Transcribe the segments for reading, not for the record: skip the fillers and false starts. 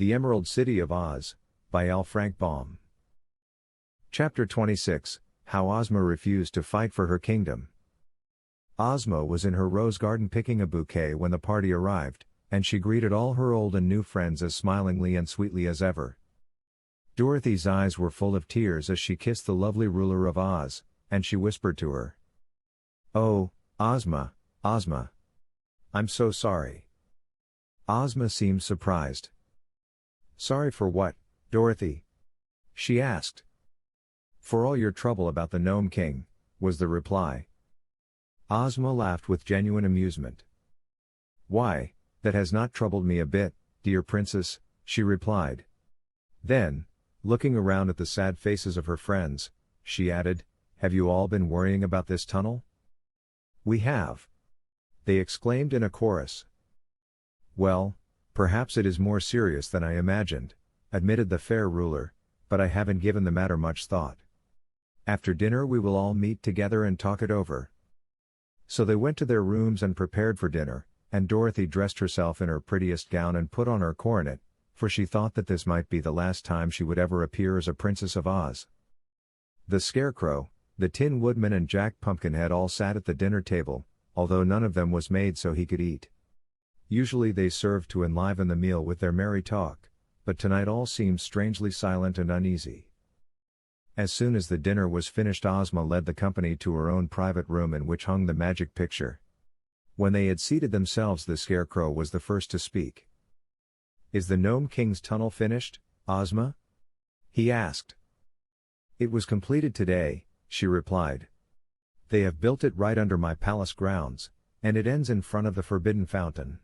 The Emerald City of Oz, by L. Frank Baum. Chapter 26, How Ozma Refused to Fight for Her Kingdom. Ozma was in her rose garden picking a bouquet when the party arrived, and she greeted all her old and new friends as smilingly and sweetly as ever. Dorothy's eyes were full of tears as she kissed the lovely ruler of Oz, and she whispered to her, "Oh, Ozma, Ozma. I'm so sorry." Ozma seemed surprised. "Sorry for what, Dorothy?" she asked. "For all your trouble about the Gnome King," was the reply. Ozma laughed with genuine amusement. "Why, that has not troubled me a bit, dear princess," she replied. Then, looking around at the sad faces of her friends, she added, "Have you all been worrying about this tunnel?" "We have," they exclaimed in a chorus. "Well, perhaps it is more serious than I imagined," admitted the fair ruler, "but I haven't given the matter much thought. After dinner we will all meet together and talk it over." So they went to their rooms and prepared for dinner, and Dorothy dressed herself in her prettiest gown and put on her coronet, for she thought that this might be the last time she would ever appear as a Princess of Oz. The Scarecrow, the Tin Woodman and Jack Pumpkinhead all sat at the dinner table, although none of them was made so he could eat. Usually they served to enliven the meal with their merry talk, but tonight all seemed strangely silent and uneasy. As soon as the dinner was finished, Ozma led the company to her own private room in which hung the magic picture. When they had seated themselves, the Scarecrow was the first to speak. "Is the Gnome King's tunnel finished, Ozma?" he asked. "It was completed today," she replied. "They have built it right under my palace grounds, and it ends in front of the Forbidden Fountain.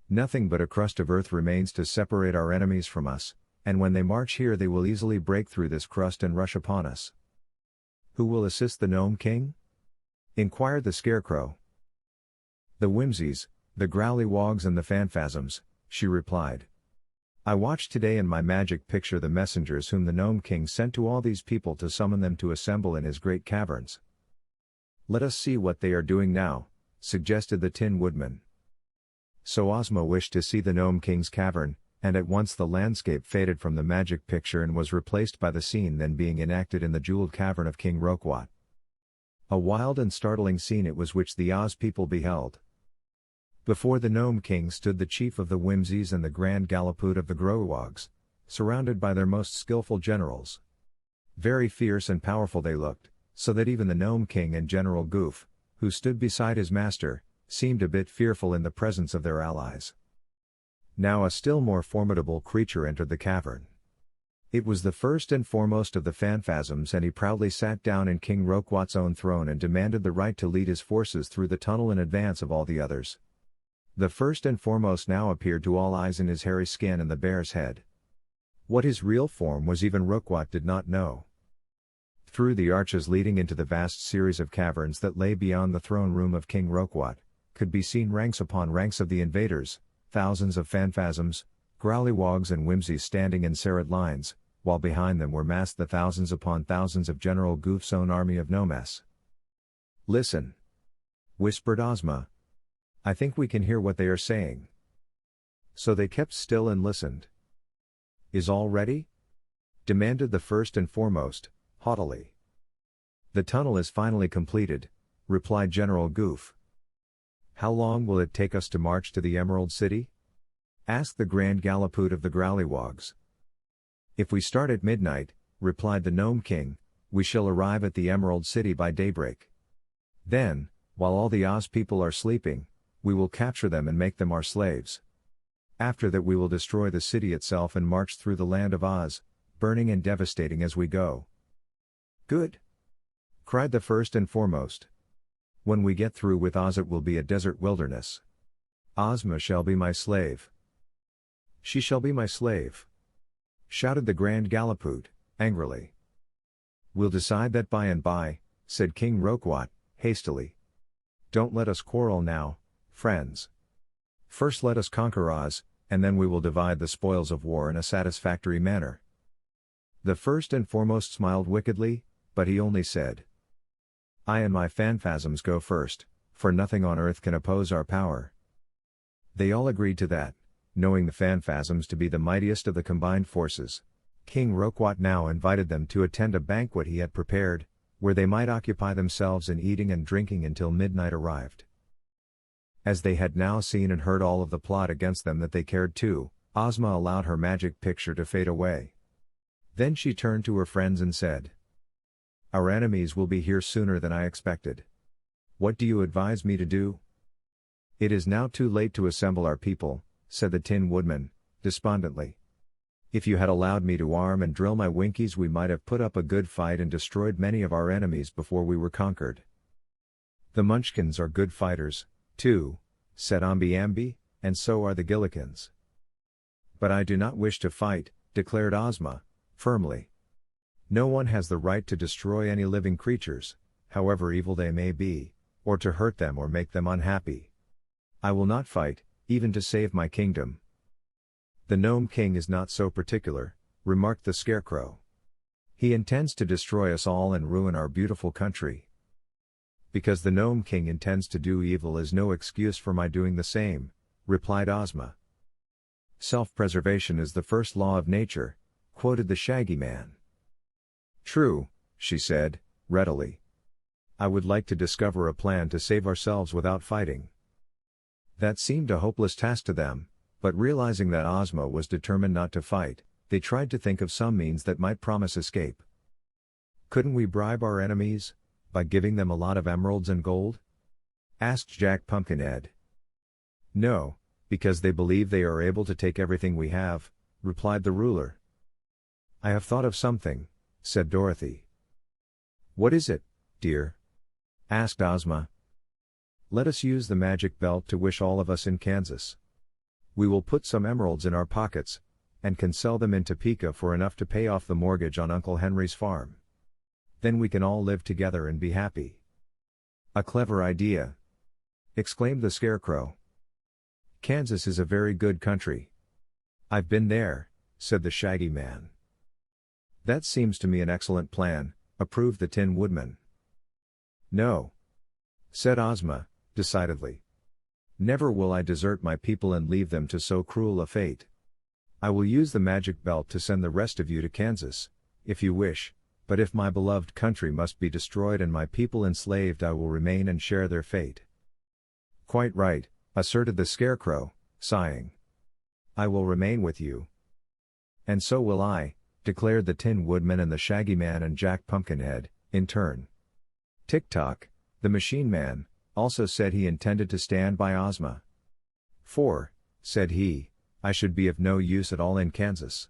Nothing but a crust of earth remains to separate our enemies from us, and when they march here they will easily break through this crust and rush upon us." "Who will assist the Gnome King?" inquired the Scarecrow. "The Whimsies, the Growlywogs and the Phanphasms," she replied. "I watched today in my magic picture the messengers whom the Gnome King sent to all these people to summon them to assemble in his great caverns." "Let us see what they are doing now," suggested the Tin Woodman. So Ozma wished to see the Gnome King's cavern, and at once the landscape faded from the magic picture and was replaced by the scene then being enacted in the jeweled cavern of King Roquat. A wild and startling scene it was which the Oz people beheld. Before the Gnome King stood the chief of the Whimsies and the Grand Gallipute of the Growlywogs, surrounded by their most skillful generals. Very fierce and powerful they looked, so that even the Gnome King and General Goof, who stood beside his master, seemed a bit fearful in the presence of their allies. Now a still more formidable creature entered the cavern. It was the first and foremost of the Phanphasms, and he proudly sat down in King Roquat's own throne and demanded the right to lead his forces through the tunnel in advance of all the others. The first and foremost now appeared to all eyes in his hairy skin and the bear's head. What his real form was even Roquat did not know. Through the arches leading into the vast series of caverns that lay beyond the throne room of King Roquat, could be seen ranks upon ranks of the invaders, thousands of Phanphasms, Growlywogs and Whimsies standing in serried lines, while behind them were massed the thousands upon thousands of General Goof's own army of Gnomes. "Listen," whispered Ozma. "I think we can hear what they are saying." So they kept still and listened. "Is all ready?" demanded the first and foremost, haughtily. "The tunnel is finally completed," replied General Goof. "How long will it take us to march to the Emerald City?" asked the Grand Gallipute of the Growlywogs. "If we start at midnight," replied the Gnome King, "we shall arrive at the Emerald City by daybreak. Then, while all the Oz people are sleeping, we will capture them and make them our slaves. After that we will destroy the city itself and march through the land of Oz, burning and devastating as we go." "Good!" cried the first and foremost. "When we get through with Oz it will be a desert wilderness. Ozma shall be my slave." "She shall be my slave!" shouted the Grand Gallipute, angrily. "We'll decide that by and by," said King Roquat, hastily. "Don't let us quarrel now, friends. First let us conquer Oz, and then we will divide the spoils of war in a satisfactory manner." The first and foremost smiled wickedly, but he only said, "I and my Phanphasms go first, for nothing on earth can oppose our power." They all agreed to that. knowing the Phanphasms to be the mightiest of the combined forces. King Roquat now invited them to attend a banquet he had prepared, where they might occupy themselves in eating and drinking until midnight arrived. As they had now seen and heard all of the plot against them that they cared to, Ozma allowed her magic picture to fade away. Then she turned to her friends and said, "Our enemies will be here sooner than I expected. What do you advise me to do?" "It is now too late to assemble our people," said the Tin Woodman, despondently. "If you had allowed me to arm and drill my Winkies, we might have put up a good fight and destroyed many of our enemies before we were conquered." "The Munchkins are good fighters, too," said Omby Amby, "and so are the Gillikins." "But I do not wish to fight," declared Ozma, firmly. "No one has the right to destroy any living creatures, however evil they may be, or to hurt them or make them unhappy. I will not fight, even to save my kingdom." "The Gnome King is not so particular," remarked the Scarecrow. "He intends to destroy us all and ruin our beautiful country." "Because the Gnome King intends to do evil is no excuse for my doing the same," replied Ozma. "Self-preservation is the first law of nature," quoted the Shaggy Man. "True," she said, readily. "I would like to discover a plan to save ourselves without fighting." That seemed a hopeless task to them, but realizing that Ozma was determined not to fight, they tried to think of some means that might promise escape. "Couldn't we bribe our enemies, by giving them a lot of emeralds and gold?" asked Jack Pumpkinhead. "No, because they believe they are able to take everything we have," replied the ruler. "I have thought of something," said Dorothy. "What is it, dear?" asked Ozma. "Let us use the magic belt to wish all of us in Kansas. We will put some emeralds in our pockets, and can sell them in Topeka for enough to pay off the mortgage on Uncle Henry's farm. Then we can all live together and be happy." "A clever idea!" exclaimed the Scarecrow. "Kansas is a very good country." "I've been there," said the Shaggy Man. "That seems to me an excellent plan," approved the Tin Woodman. "No," said Ozma, decidedly. "Never will I desert my people and leave them to so cruel a fate. I will use the magic belt to send the rest of you to Kansas, if you wish, but if my beloved country must be destroyed and my people enslaved, I will remain and share their fate." "Quite right," asserted the Scarecrow, sighing. "I will remain with you." "And so will I," declared the Tin Woodman and the Shaggy Man and Jack Pumpkinhead, in turn. Tick-Tock, the Machine Man, also said he intended to stand by Ozma. "For," said he, "I should be of no use at all in Kansas."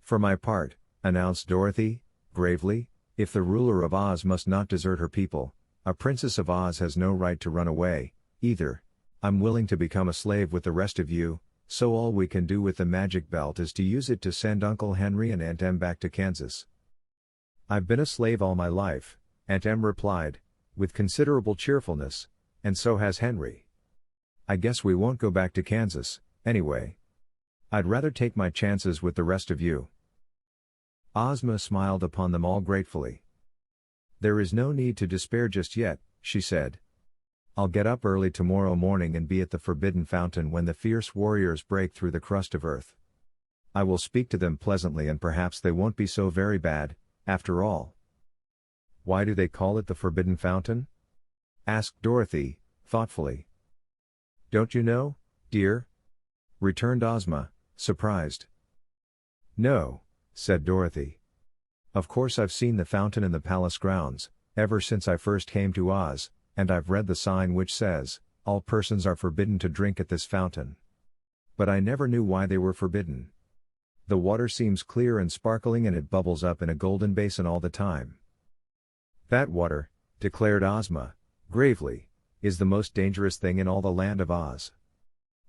"For my part," announced Dorothy, gravely, "if the ruler of Oz must not desert her people, a Princess of Oz has no right to run away, either. I'm willing to become a slave with the rest of you, so all we can do with the magic belt is to use it to send Uncle Henry and Aunt Em back to Kansas." "I've been a slave all my life," Aunt Em replied, with considerable cheerfulness, "and so has Henry. I guess we won't go back to Kansas, anyway. I'd rather take my chances with the rest of you." Ozma smiled upon them all gratefully. "There is no need to despair just yet," she said. "I'll get up early tomorrow morning and be at the Forbidden Fountain when the fierce warriors break through the crust of earth. I will speak to them pleasantly and perhaps they won't be so very bad, after all." "Why do they call it the Forbidden Fountain?" asked Dorothy, thoughtfully. "Don't you know, dear?" returned Ozma, surprised. "No," said Dorothy. "Of course I've seen the fountain in the palace grounds, ever since I first came to Oz, and I've read the sign which says, 'All persons are forbidden to drink at this fountain.' But I never knew why they were forbidden. The water seems clear and sparkling and it bubbles up in a golden basin all the time." "That water," declared Ozma, gravely, "is the most dangerous thing in all the land of Oz.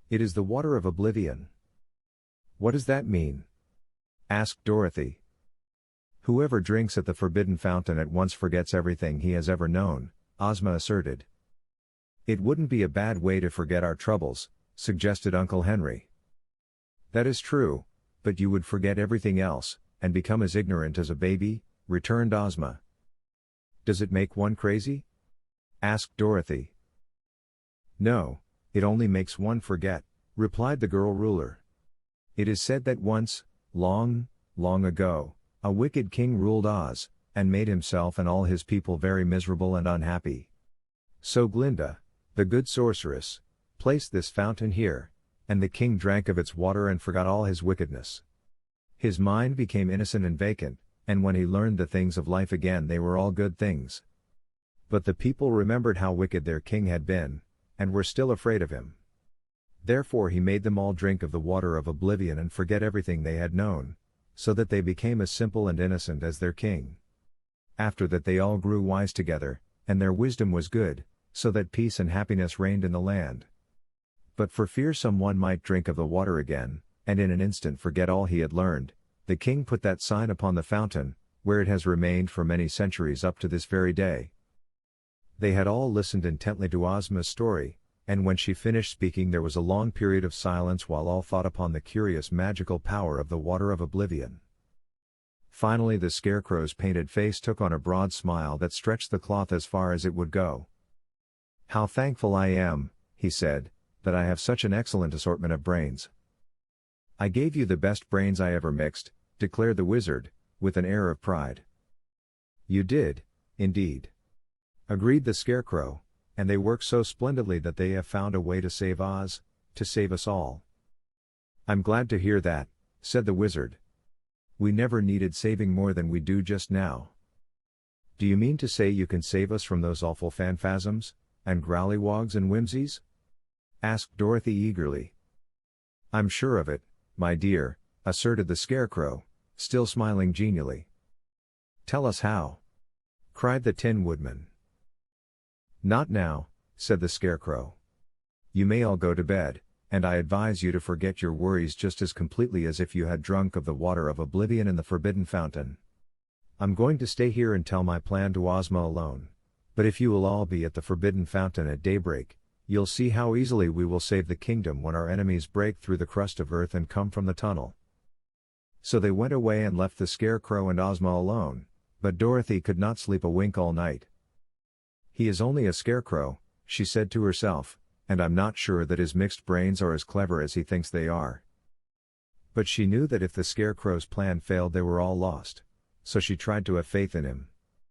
It is the water of oblivion." "What does that mean?" asked Dorothy. "Whoever drinks at the Forbidden Fountain at once forgets everything he has ever known," Ozma asserted. "It wouldn't be a bad way to forget our troubles," suggested Uncle Henry. "That is true, but you would forget everything else, and become as ignorant as a baby," returned Ozma. "Does it make one crazy?" asked Dorothy. "No, it only makes one forget," replied the girl ruler. It is said that once, long, long ago, a wicked king ruled Oz, and made himself and all his people very miserable and unhappy. So Glinda, the good sorceress, placed this fountain here, and the king drank of its water and forgot all his wickedness. His mind became innocent and vacant, and when he learned the things of life again they were all good things. But the people remembered how wicked their king had been, and were still afraid of him. Therefore he made them all drink of the water of oblivion and forget everything they had known, so that they became as simple and innocent as their king. After that they all grew wise together, and their wisdom was good, so that peace and happiness reigned in the land. But for fear someone might drink of the water again, and in an instant forget all he had learned, the king put that sign upon the fountain, where it has remained for many centuries up to this very day. They had all listened intently to Ozma's story, and when she finished speaking there was a long period of silence while all thought upon the curious magical power of the water of oblivion. Finally the Scarecrow's painted face took on a broad smile that stretched the cloth as far as it would go. "How thankful I am," he said, "that I have such an excellent assortment of brains." "I gave you the best brains I ever mixed," declared the wizard, with an air of pride. "You did, indeed," agreed the Scarecrow, "and they work so splendidly that they have found a way to save Oz, to save us all." "I'm glad to hear that," said the wizard. "We never needed saving more than we do just now." "Do you mean to say you can save us from those awful phanfasms, and growlywogs and whimsies?" asked Dorothy eagerly. "I'm sure of it, my dear," asserted the Scarecrow, still smiling genially. "Tell us how," cried the Tin Woodman. "Not now," said the Scarecrow. "You may all go to bed, and I advise you to forget your worries just as completely as if you had drunk of the water of oblivion in the Forbidden Fountain. I'm going to stay here and tell my plan to Ozma alone, but if you will all be at the Forbidden Fountain at daybreak, you'll see how easily we will save the kingdom when our enemies break through the crust of earth and come from the tunnel." So they went away and left the Scarecrow and Ozma alone, but Dorothy could not sleep a wink all night. "He is only a scarecrow," she said to herself, "and I'm not sure that his mixed brains are as clever as he thinks they are." But she knew that if the Scarecrow's plan failed they were all lost, so she tried to have faith in him.